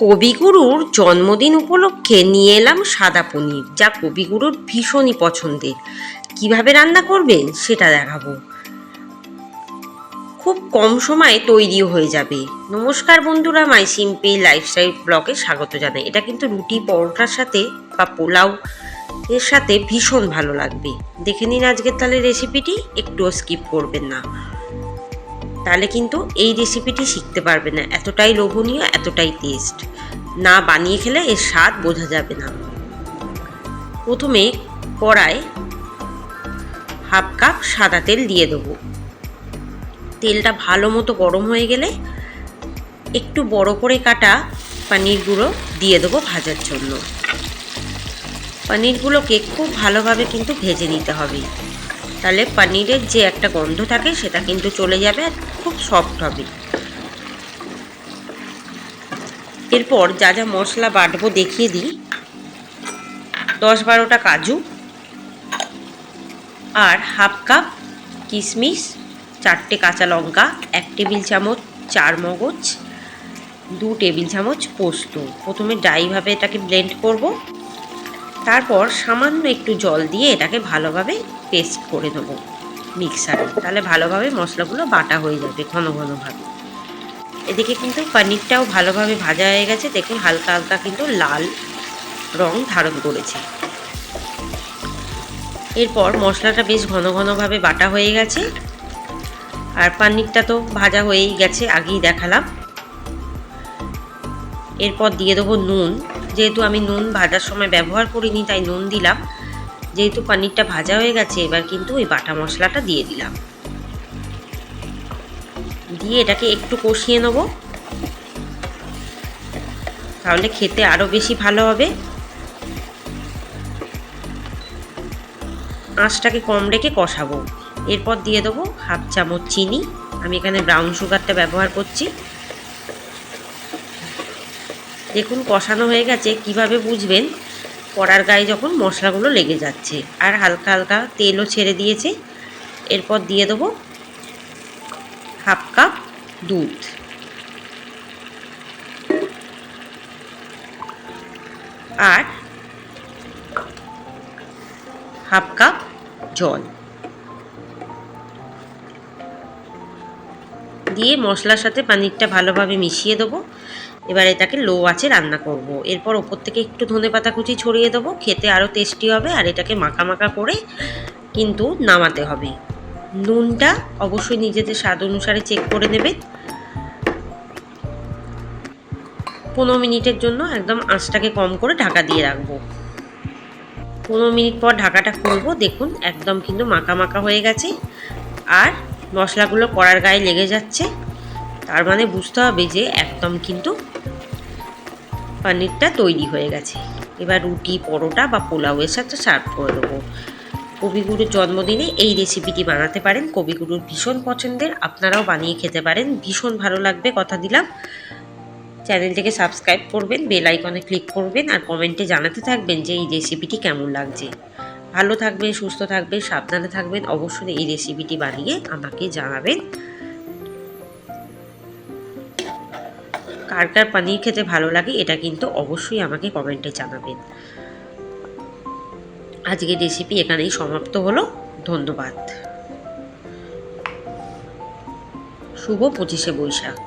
কবিগুরুর জন্মদিন উপলক্ষে নিয়ে এলাম সাদা পনির, যা কবিগুরুর ভীষণই পছন্দের। কিভাবে রান্না করবেন সেটা দেখাবো। খুব কম সময়ে তৈরিও হয়ে যাবে। নমস্কার বন্ধুরা, মাই সিম্পল লাইফস্টাইল ব্লগে স্বাগত জানাই। এটা কিন্তু রুটি পরোটার সাথে বা পোলাও এর সাথে ভীষণ ভালো লাগবে। দেখে নিন আজকের তাহলে রেসিপিটি, একটুও স্কিপ করবেন না, তাহলে কিন্তু এই রেসিপিটি শিখতে পারবে না। এতটাই লোভনীয়, এতটাই টেস্ট, না বানিয়ে খেলে এর স্বাদ বোঝা যাবে না। প্রথমে কড়ায় হাফ কাপ সাদা তেল দিয়ে দেবো। তেলটা ভালো মতো গরম হয়ে গেলে একটু বড় করে কাটা পনিরগুলো দিয়ে দেবো ভাজার জন্য। পনিরগুলোকে খুব ভালোভাবে কিন্তু ভেজে নিতে হবে, তাহলে পনিরের যে একটা গন্ধ থাকে সেটা কিন্তু চলে যাবে আর খুব সফট হবে। এরপর যা যা মশলা বাটবো দেখিয়ে দিই। 10-12টা কাজু আর হাফ কাপ কিশমিশ, 4টে কাঁচা লঙ্কা, 1 টেবিল চামচ চারমগজ, 2 টেবিল চামচ পোস্ত। প্রথমে ড্রাইভাবে এটাকে ব্লেন্ড করব, তারপর সামান্য একটু জল দিয়ে এটাকে ভালোভাবে পেস্ট করে দেবো মিক্সারে, তাহলে ভালোভাবে মশলাগুলো বাটা হয়ে যাবে ঘন ঘনভাবে। এদিকে কিন্তু পনিরটাও ভালোভাবে ভাজা হয়ে গেছে, দেখুন হালকা হালকা কিন্তু লাল রং ধারণ করেছে। এরপর মশলাটা বেশ ঘন ঘনভাবে বাটা হয়ে গেছে, আর পনিরটা তো ভাজা হয়েই গেছে, আগেই দেখালাম। এরপর দিয়ে দেবো নুন। যেহেতু আমি নুন ভাজার সময় ব্যবহার করিনি তাই নুন দিলাম। যেহেতু পনিরটা ভাজা হয়ে গেছে, এবার কিন্তু ওই বাটা মশলাটা দিয়ে দিলাম। দিয়ে এটাকে একটু কষিয়ে নেব, তাহলে খেতে আরও বেশি ভালো হবে। আঁচটাকে কম রেখে কষাবো। এরপর দিয়ে দেবো হাফ চামচ চিনি। আমি এখানে ব্রাউন সুগারটা ব্যবহার করছি। দেখুন কষানো হয়ে গেছে। কিভাবে বুঝবেন? কড়ার গায়ে যখন মশলাগুলো লেগে যাচ্ছে আর হালকা হালকা তেলও ছেড়ে দিয়েছে। এরপর দিয়ে দেবো হাফ কাপ দুধ আর হাফ কাপ জল দিয়ে মশলার সাথে পনিরটা ভালোভাবে মিশিয়ে দেবো। এবার এটাকে লো আঁচে রান্না করব। এরপর ওপর থেকে একটু ধনেপাতা কুচি ছড়িয়ে দেবো, খেতে আরও টেস্টি হবে। আর এটাকে মাখা মাখা করে কিন্তু নামাতে হবে। নুনটা অবশ্যই নিজেদের স্বাদ অনুসারে চেক করে নেবেন। 15 মিনিটের জন্য একদম আঁচটাকে কম করে ঢাকা দিয়ে রাখবো। 15 মিনিট পর ঢাকাটা খুলবো। দেখুন একদম কিন্তু মাখা মাখা হয়ে গেছে আর মশলাগুলো কড়ার গায়ে লেগে যাচ্ছে, তার মানে বুঝতে হবে যে একদম কিন্তু পনিরটা তৈরি হয়ে গেছে। এবার রুটি পরোটা বা পোলাওয়ের সাথে সার্ভ করে দেবো। কবিগুরুর জন্মদিনে এই রেসিপিটি বানাতে পারেন, কবিগুরুর ভীষণ পছন্দের। আপনারাও বানিয়ে খেতে পারেন, ভীষণ ভালো লাগবে, কথা দিলাম। চ্যানেলটিকে সাবস্ক্রাইব করবেন, বেল আইকনে ক্লিক করবেন আর কমেন্টে জানাতে থাকবেন যে এই রেসিপিটি কেমন লাগছে। ভালো থাকবেন, সুস্থ থাকবেন, সাবধানে থাকবেন। অবশ্যই এই রেসিপিটি বানিয়ে আমাকে জানাবেন। কার কার পনির খেতে ভালো লাগে এটা কিন্তু অবশ্যই আমাকে কমেন্টে জানাবেন। আজকের রেসিপি এখানেই সমাপ্ত হলো। ধন্যবাদ। শুভ 25শে বৈশাখ।